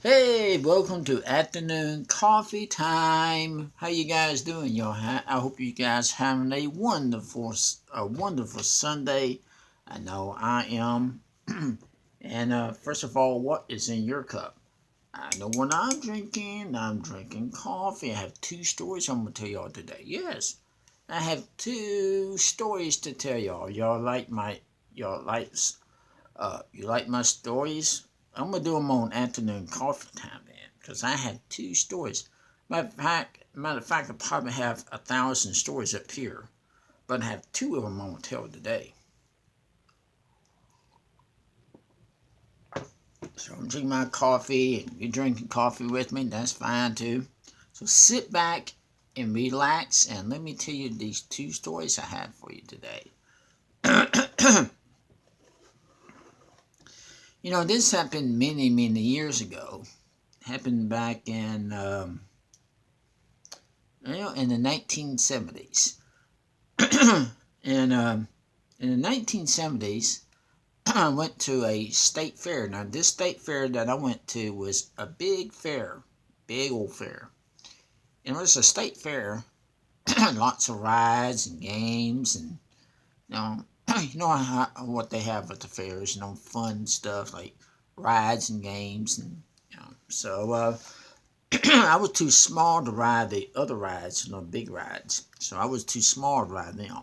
Hey, welcome to afternoon coffee time. How you guys doing, y'all? I hope you guys having a wonderful Sunday. I know I am. And first of all, what is in your cup? I know what I'm drinking. I'm drinking coffee. I have two stories I'm gonna tell y'all today. Yes, I have two stories to tell y'all. You like my stories? I'm gonna do them on afternoon coffee time then, because I have two stories. Matter of fact, I probably have 1,000 stories up here, but I have two of them I'm gonna tell today. So I'm drinking my coffee, and you're drinking coffee with me. That's fine too. So sit back and relax, and let me tell you these two stories I have for you today. This happened many, many years ago. Happened back in the 1970s. and in the 1970s, I went to a state fair. Now, this state fair that I went to was a big fair, big old fair. And it was a state fair, lots of rides and games, and you know, what they have at the fairs, fun stuff like rides and games, and I was too small to ride the other rides, big rides. So I was too small to ride them.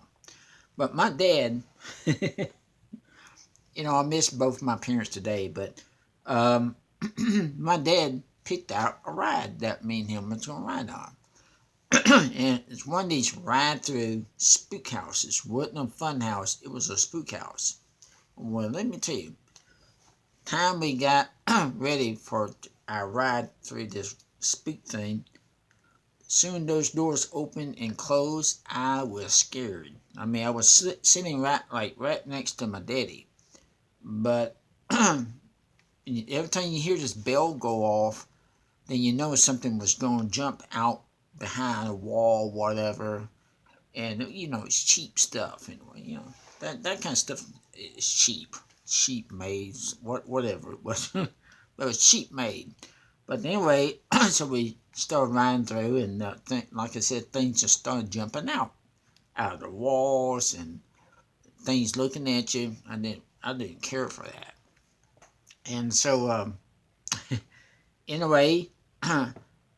But my dad, I miss both my parents today, but um, my dad picked out a ride that me and him was going to ride on. And it's one of these ride-through spook houses. It wasn't a fun house, it was a spook house. Well, let me tell you, time we got ready for our ride through this spook thing, soon those doors opened and closed, I was scared. I mean, I was sitting right next to my daddy, but every time you hear this bell go off, then you know something was going to jump out behind a wall, whatever. And it's cheap stuff anyway. That kind of stuff is cheap made, whatever it was, but it was cheap made. But anyway, so we started riding through, and like I said, things just started jumping out of the walls, and things looking at you. I didn't care for that. And so anyway,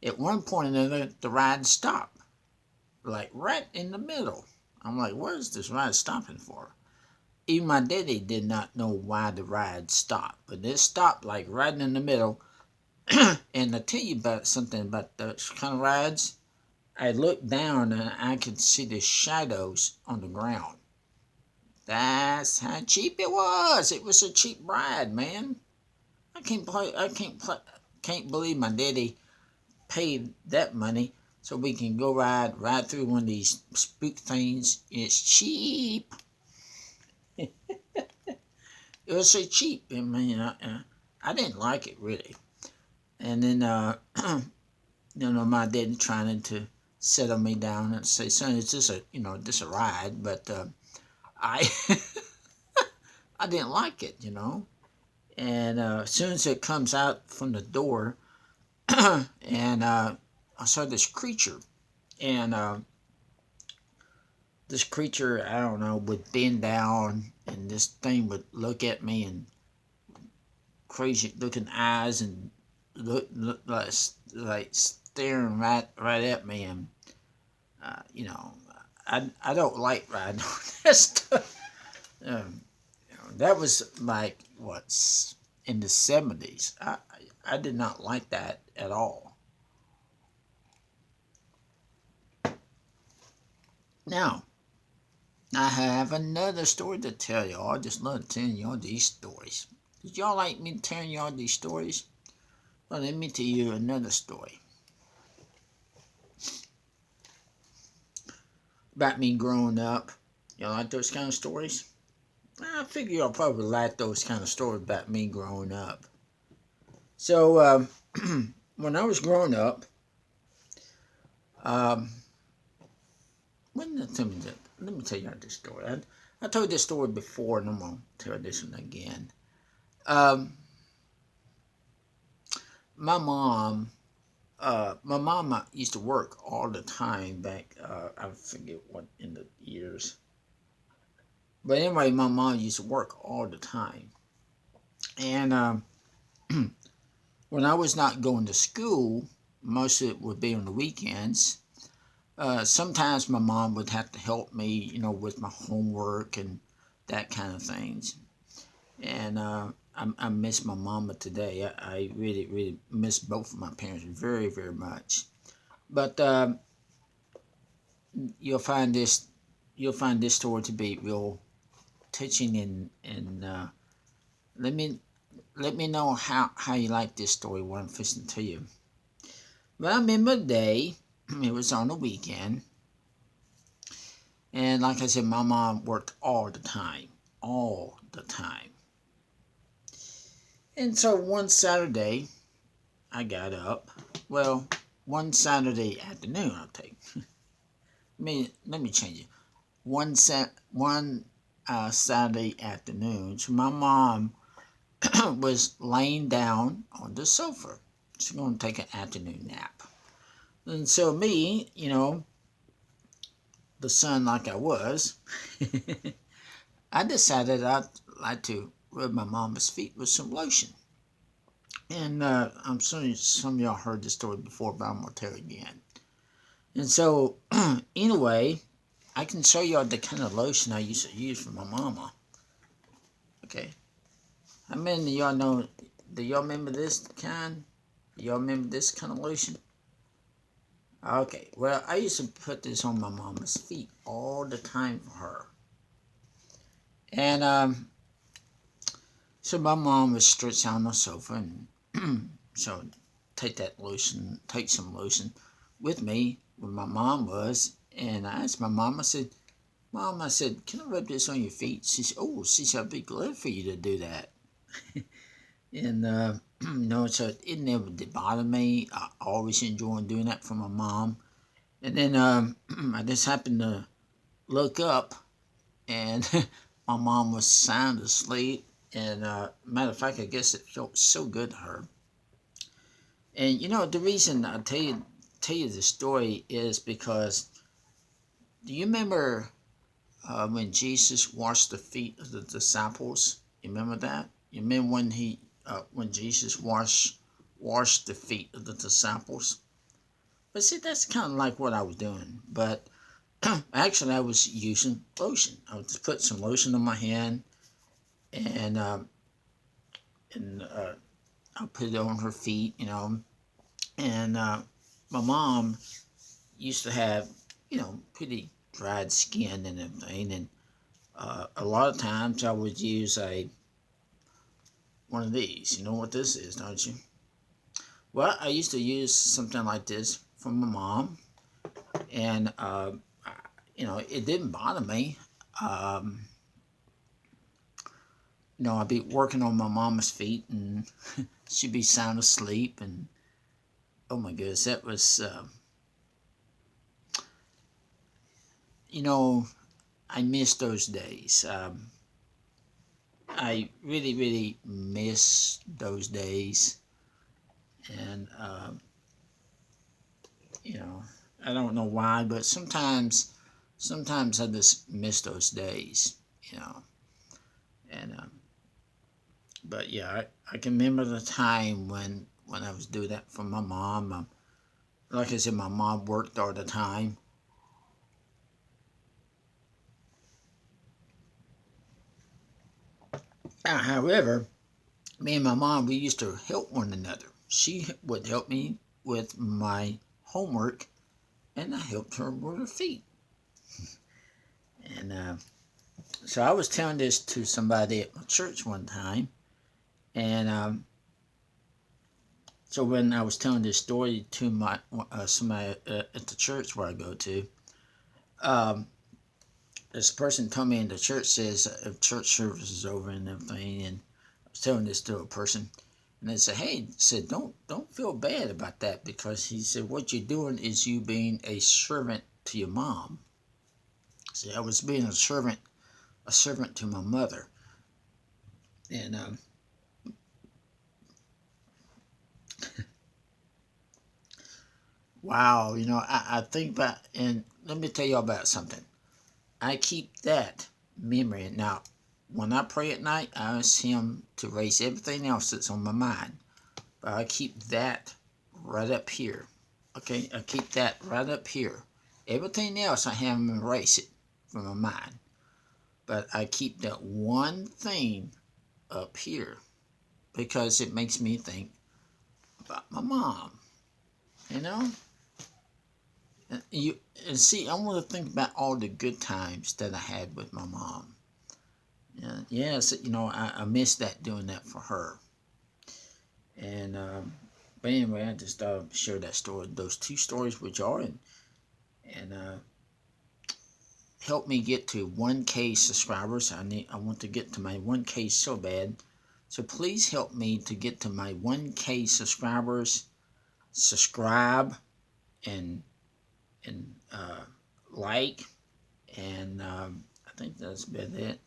at one point or another, the ride stopped, like right in the middle. I'm like, what is this ride stopping for? Even my daddy did not know why the ride stopped, but it stopped like right in the middle. And I tell you about something about those kind of rides. I looked down and I could see the shadows on the ground. That's how cheap it was. It was a cheap ride, man. I can't believe my daddy paid that money so we can go ride through one of these spook things. It's cheap. It was so cheap. I mean, I didn't like it really. And then, my dad trying to settle me down and say, "Son, it's just a ride." But I, I didn't like it. And as soon as it comes out from the door, and I saw this creature, and this creature, I don't know, would bend down, and this thing would look at me and crazy looking eyes, and look like staring right at me, and uh, you know, I don't like riding on that stuff. Um, that was like what's in the 70s. I did not like that at all. Now I have another story to tell y'all. I just love telling y'all these stories. Did y'all like me telling y'all these stories? Well, let me tell you another story about me growing up. Y'all like those kind of stories? I figure y'all probably like those kind of stories about me growing up. So, when I was growing up, um, let me tell you this story. I told this story before, and I'm going to tell this one again. Um, my mom, my mama used to work all the time back. I forget what in the years, but anyway, my mom used to work all the time, and when I was not going to school, most of it would be on the weekends. Sometimes my mom would have to help me, with my homework and that kind of things. And I miss my mama today. I really, really miss both of my parents very, very much. But you'll find this, you'll find this story to be real touching, and let me let me know how you like this story. What I'm fixing to tell you. But I remember the day. It was on the weekend. And like I said, my mom worked all the time. All the time. And so one Saturday, I got up. Well, one Saturday afternoon, I'll take. Let me change it. One Saturday afternoon, so my mom was laying down on the sofa. She's going to take an afternoon nap. And so me, the son like I was, I decided I'd like to rub my mama's feet with some lotion. And I'm sorry some of y'all heard this story before, but I'm going to tell it again. And so, anyway, I can show y'all the kind of lotion I used to use for my mama. Okay. How many of y'all know, do y'all remember this kind? Do y'all remember this kind of lotion? Okay, well, I used to put this on my mama's feet all the time for her. And so my mom was stretched out on the sofa, and so take some lotion with me where my mom was. And I asked my mom, I said, Mom, I said, can I rub this on your feet? She said, oh, it'd be glad for you to do that. And, so it never did bother me. I always enjoyed doing that for my mom. And then I just happened to look up, and my mom was sound asleep. And matter of fact, I guess it felt so good to her. And the reason I tell you the story is because, do you remember when Jesus washed the feet of the disciples? You remember that? You remember when Jesus washed the feet of the disciples? But see, that's kind of like what I was doing. But actually, I was using lotion. I would just put some lotion on my hand, and I'll put it on her feet, And my mom used to have, pretty dried skin and everything. And a lot of times I would use one of these. You know what this is, don't you? Well, I used to use something like this for my mom, and it didn't bother me. I'd be working on my mama's feet, and she'd be sound asleep, and oh my goodness, that was, I miss those days. I really, really miss those days, and I don't know why, but sometimes I just miss those days, and but yeah, I can remember the time when I was doing that for my mom. Like I said, my mom worked all the time. However, me and my mom, we used to help one another. She would help me with my homework, and I helped her with her feet. And so I was telling this to somebody at my church one time, and so when I was telling this story to my somebody at the church where I go to, this person told me in the church, says if church service is over and everything, and I was telling this to a person, and they said, "Hey," said, "don't feel bad about that, because," he said, "what you're doing is you being a servant to your mom." See, I was being a servant to my mother, and Wow, I think about, and let me tell you about something. I keep that memory. Now, when I pray at night, I ask Him to erase everything else that's on my mind. But I keep that right up here. Okay, I keep that right up here. Everything else, I have Him erase it from my mind. But I keep that one thing up here because it makes me think about my mom. You know? And see, I want to think about all the good times that I had with my mom. Yes, I miss that, doing that for her. And but anyway, I just shared that story, those two stories with y'all, and help me get to 1K subscribers. I want to get to my 1K so bad. So please help me to get to my 1K subscribers. Subscribe and like, and I think that's about it.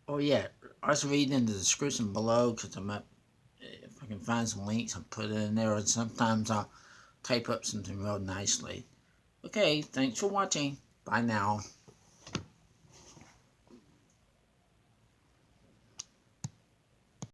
Oh yeah, also read in the description below, because if I can find some links, I'll put it in there. And sometimes I'll type up something real nicely. Okay, thanks for watching. Bye now.